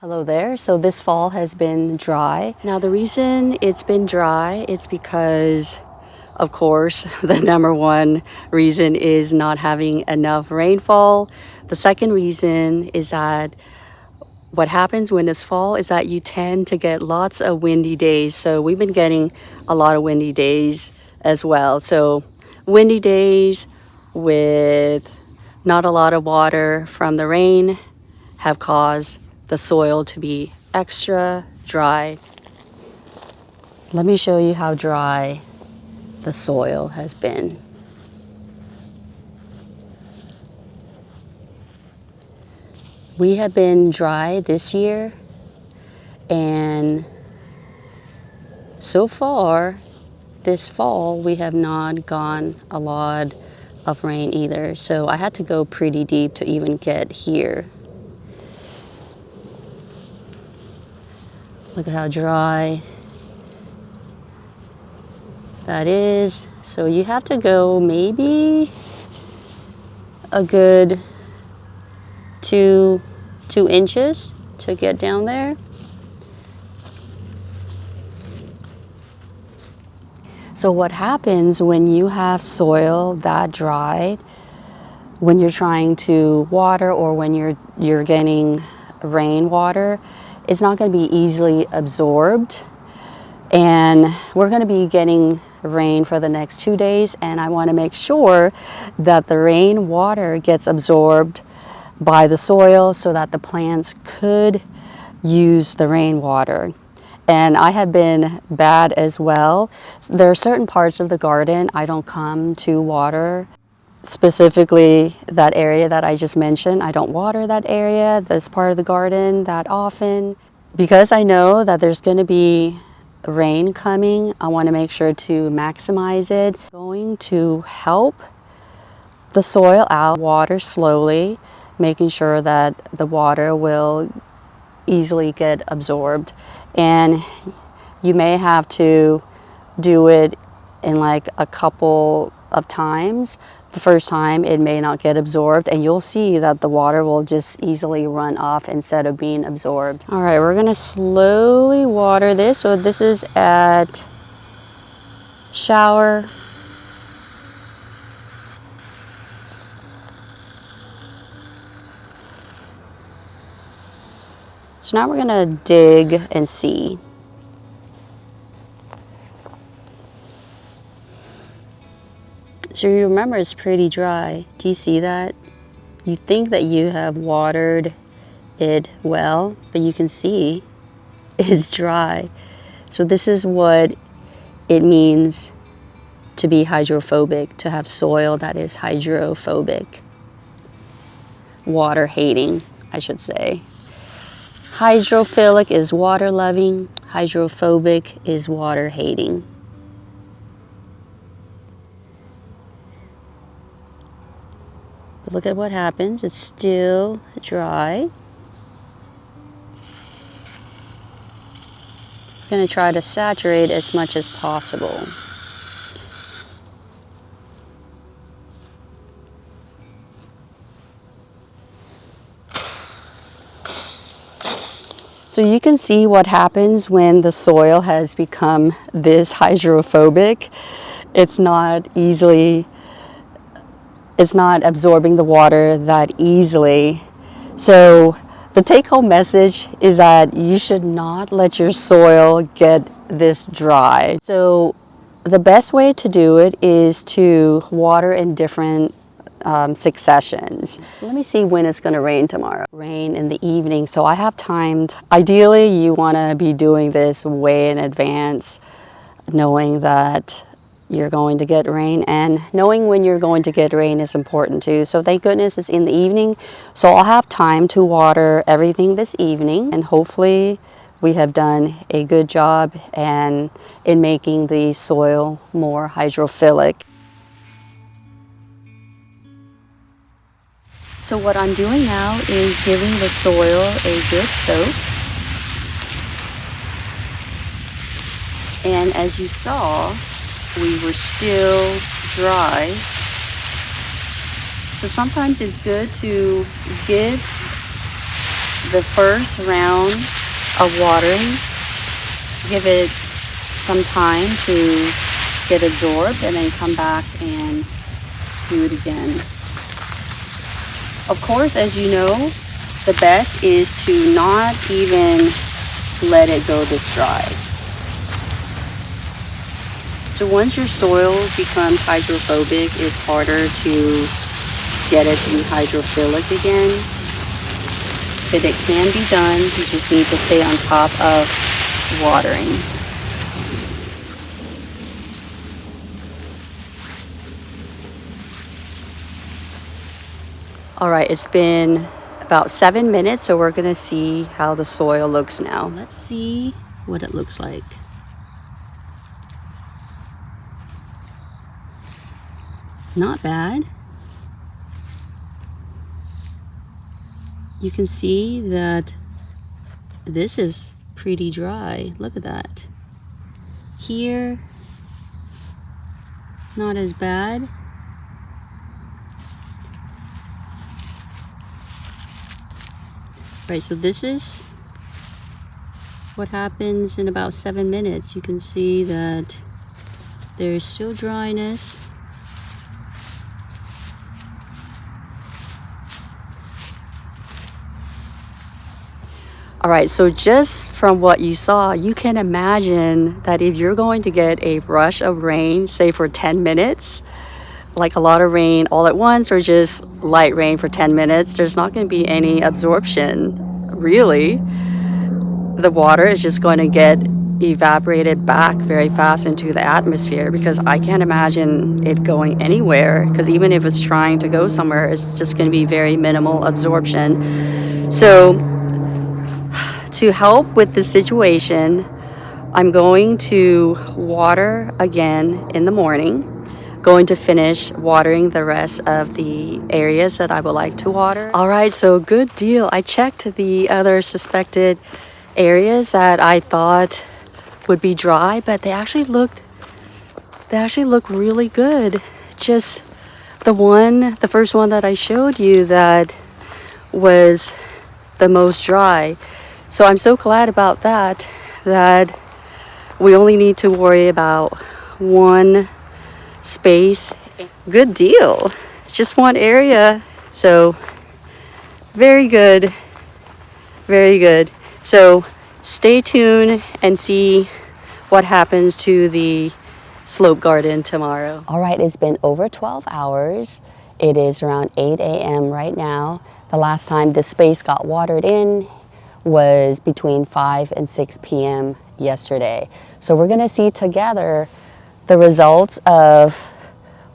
Hello there. So this fall has been dry. Now the reason it's been dry is because, of course, the number one reason is not having enough rainfall. The second reason is that what happens when it's fall is that you tend to get lots of windy days. So we've been getting a lot of windy days as well. So windy days with not a lot of water from the rain have caused the soil to be extra dry. Let me show you how dry the soil has been. We have been dry this year, and so far this fall we have not gotten a lot of rain either. So I had to go pretty deep to even get here. Look at how dry that is. So you have to go maybe a good two inches to get down there. So what happens when you have soil that dry, when you're trying to water or when you're getting rainwater, it's not going to be easily absorbed. And we're going to be getting rain for the next 2 days, and I want to make sure that the rainwater gets absorbed by the soil so that the plants could use the rainwater. And I have been bad as well. There are certain parts of the garden I don't come to water. Specifically that area that I just mentioned, I don't water that area, this part of the garden that often. Because I know that there's going to be rain coming, I want to make sure to maximize it. I'm going to help the soil out, water slowly, making sure that the water will easily get absorbed. And you may have to do it in like a couple of times. The first time it may not get absorbed, and you'll see that the water will just easily run off instead of being absorbed. All right, we're gonna slowly water this. So this is at shower. So now we're gonna dig and see. So you remember it's pretty dry. Do you see that? You think that you have watered it well, but you can see it's dry. So this is what it means to be hydrophobic, to have soil that is hydrophobic. Water hating, I should say. Hydrophilic is water loving, hydrophobic is water hating. But look at what happens, it's still dry. I'm going to try to saturate as much as possible. So you can see what happens when the soil has become this hydrophobic. It's not absorbing the water that easily. So the take-home message is that you should not let your soil get this dry. So the best way to do it is to water in different successions. Let me see when it's going to rain tomorrow. Rain in the evening, so I have timed. Ideally, you want to be doing this way in advance, knowing that you're going to get rain, and knowing when you're going to get rain is important too. So thank goodness it's in the evening, so I'll have time to water everything this evening, and hopefully we have done a good job in making the soil more hydrophilic. So what I'm doing now is giving the soil a good soak. And as you saw, we were still dry. So sometimes it's good to give the first round of watering, give it some time to get absorbed, and then come back and do it again. Of course, as you know, the best is to not even let it go this dry. So once your soil becomes hydrophobic, it's harder to get it to be hydrophilic again. But it can be done. You just need to stay on top of watering. All right, it's been about 7 minutes, so we're gonna see how the soil looks now. Let's see what it looks like. Not bad. You can see that this is pretty dry. Look at that. Here, not as bad. Right, so this is what happens in about 7 minutes. You can see that there's still dryness. All right, so just from what you saw, you can imagine that if you're going to get a rush of rain, say for 10 minutes, like a lot of rain all at once or just light rain for 10 minutes, there's not going to be any absorption, really. The water is just going to get evaporated back very fast into the atmosphere, because I can't imagine it going anywhere, because even if it's trying to go somewhere, it's just going to be very minimal absorption. So to help with the situation, I'm going to water again in the morning. Going to finish watering the rest of the areas that I would like to water. All right, so good deal. I checked the other suspected areas that I thought would be dry, but they actually look really good. Just the first one that I showed you that was the most dry. So I'm so glad about that we only need to worry about one space. Good deal. Just one area. So very good. Very good. So stay tuned and see what happens to the slope garden tomorrow. All right, it's been over 12 hours. It is around 8 a.m. right now. The last time this space got watered in was between 5 and 6 p.m. yesterday. So we're gonna see together the results of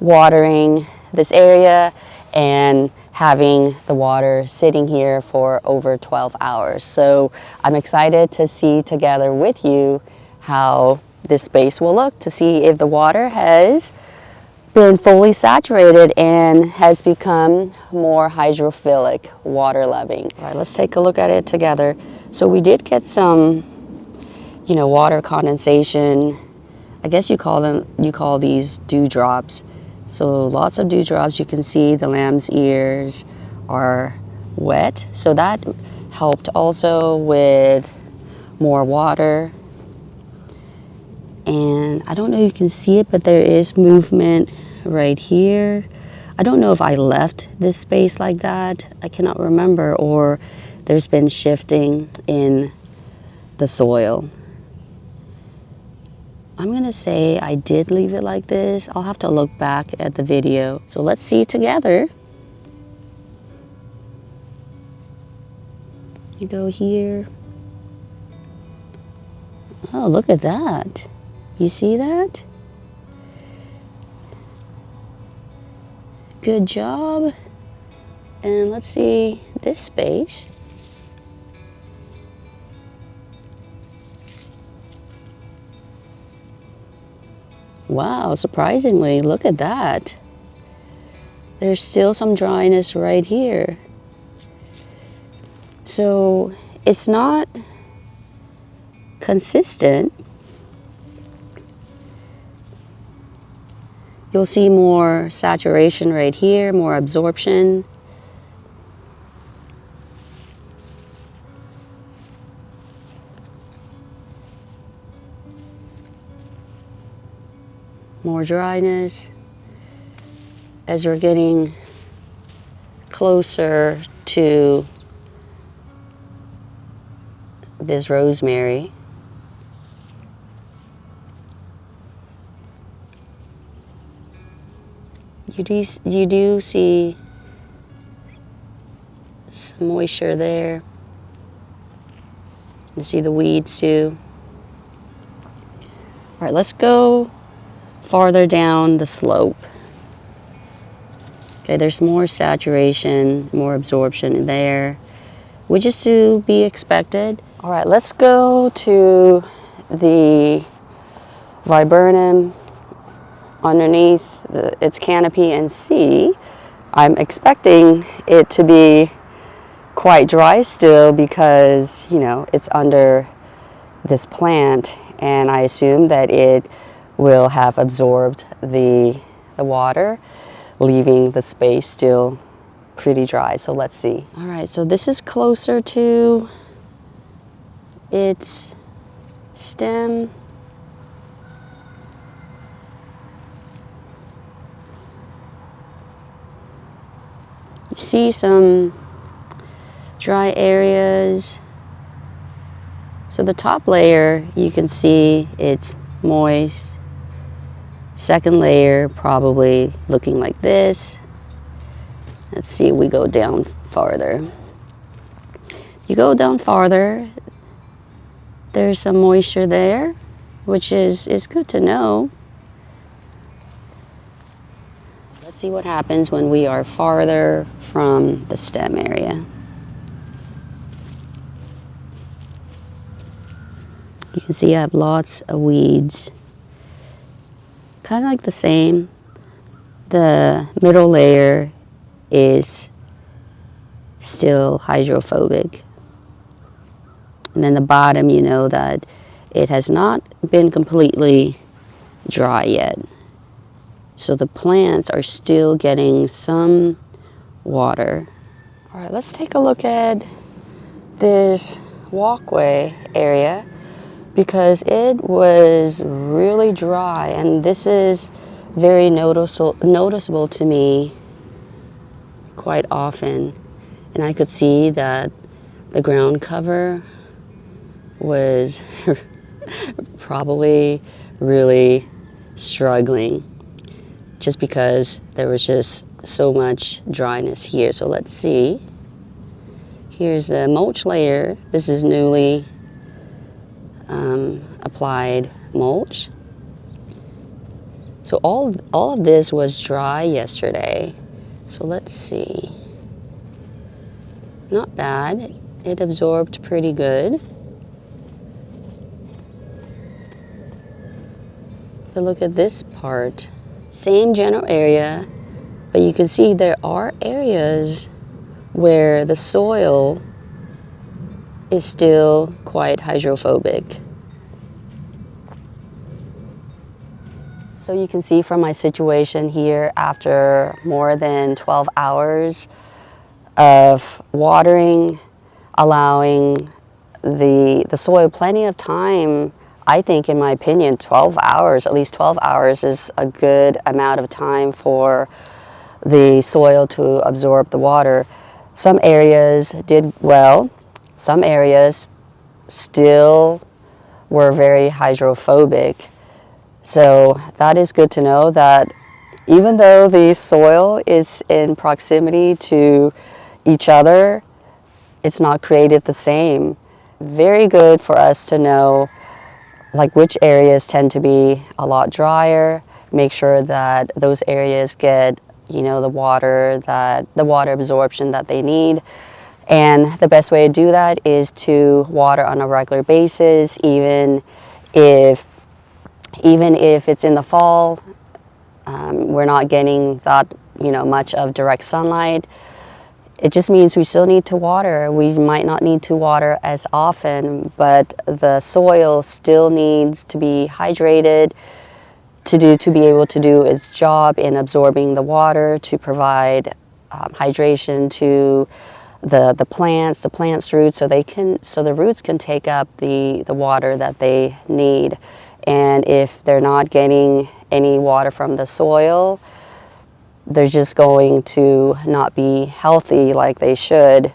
watering this area and having the water sitting here for over 12 hours. So I'm excited to see together with you how this space will look, to see if the water has been fully saturated and has become more hydrophilic, water loving. All right, let's take a look at it together. So we did get some, water condensation. I guess you call these dewdrops. So lots of dewdrops. You can see the lamb's ears are wet. So that helped also with more water. And I don't know if you can see it, but there is movement right here. I don't know if I left this space like that. I cannot remember, or there's been shifting in the soil. I'm gonna say I did leave it like this. I'll have to look back at the video. So let's see together. You go here. Oh, look at that. You see that? Good job. And let's see this space. Wow, surprisingly, look at that. There's still some dryness right here. So it's not consistent. You'll see more saturation right here, more absorption. more dryness. As we're getting closer to this rosemary, you do see some moisture there. You see the weeds too. All right, let's go farther down the slope. Okay, there's more saturation, more absorption there, which is to be expected. All right, let's go to the viburnum underneath its canopy and see. I'm expecting it to be quite dry still because, you know, it's under this plant, and I assume that it will have absorbed the water, leaving the space still pretty dry. So let's see. All right, so this is closer to its stem. You see some dry areas. So the top layer, you can see it's moist. Second layer probably looking like this. Let's see if we go down farther. You go down farther, there's some moisture there, which is good to know. Let's see what happens when we are farther from the stem area. You can see I have lots of weeds. Kind of like the same. The middle layer is still hydrophobic. And then the bottom, you know that it has not been completely dry yet. So the plants are still getting some water. All right, let's take a look at this walkway area, because it was really dry, and this is very noticeable to me quite often. And I could see that the ground cover was probably really struggling, just because there was just so much dryness here. So let's see. Here's the mulch layer. This is newly applied mulch. So all of this was dry yesterday. So let's see. Not bad. It absorbed pretty good. But look at this part. Same general area, but you can see there are areas where the soil is still quite hydrophobic. So you can see from my situation here, after more than 12 hours of watering, allowing the soil plenty of time. I think, in my opinion, 12 hours, at least 12 hours is a good amount of time for the soil to absorb the water. Some areas did well. Some areas still were very hydrophobic. So that is good to know, that even though the soil is in proximity to each other, it's not created the same. Very good for us to know like which areas tend to be a lot drier. Make sure that those areas get, you know, the water absorption that they need. And the best way to do that is to water on a regular basis, even if it's in the fall. We're not getting that, you know, much of direct sunlight. It just means we still need to water. We might not need to water as often, but the soil still needs to be hydrated to be able to do its job in absorbing the water, to provide hydration to the plant's roots, so the roots can take up the water that they need. and if they're not getting any water from the soil, they're just going to not be healthy like they should.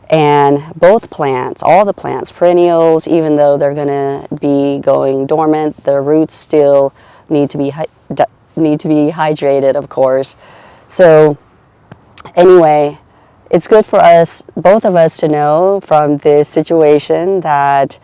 And both plants, all the plants, perennials, even though they're going to be going dormant, their roots still need to be hydrated, of course. So anyway, it's good for us, both of us, to know from this situation that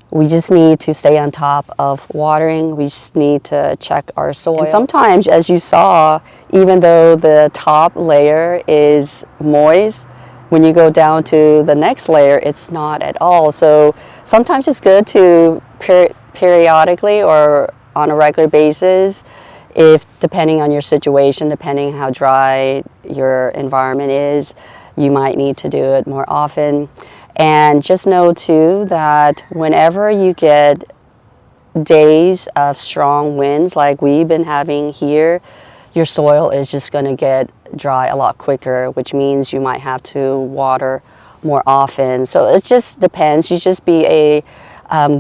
we just need to stay on top of watering. We just need to check our soil. And sometimes, as you saw, even though the top layer is moist, when you go down to the next layer, it's not at all. So sometimes it's good to periodically or on a regular basis, if depending on your situation, depending how dry your environment is, you might need to do it more often. And just know too that whenever you get days of strong winds like we've been having here, your soil is just going to get dry a lot quicker, which means you might have to water more often. So it just depends. You just be a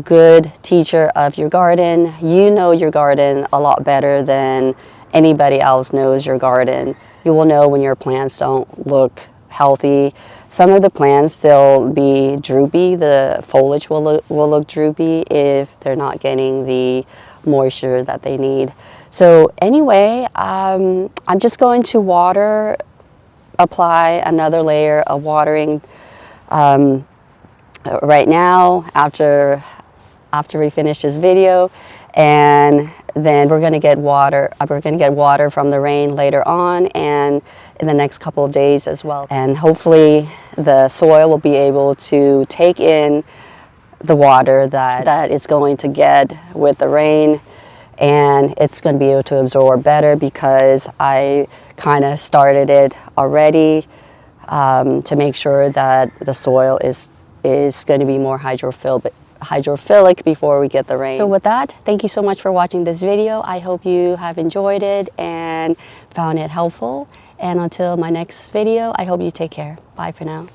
good teacher of your garden. You know your garden a lot better than anybody else knows your garden. You will know when your plants don't look healthy. Some of the plants, they'll be droopy. The foliage will look droopy if they're not getting the moisture that they need. So anyway, I'm just going to apply another layer of watering right now after we finish this video, and then we're going to get water. We're going to get water from the rain later on and in the next couple of days as well. And hopefully the soil will be able to take in the water that it's going to get with the rain, and it's going to be able to absorb better because I kind of started it already to make sure that the soil is going to be more hydrophilic before we get the rain. So with that, thank you so much for watching this video. I hope you have enjoyed it and found it helpful. And until my next video, I hope you take care. Bye for now.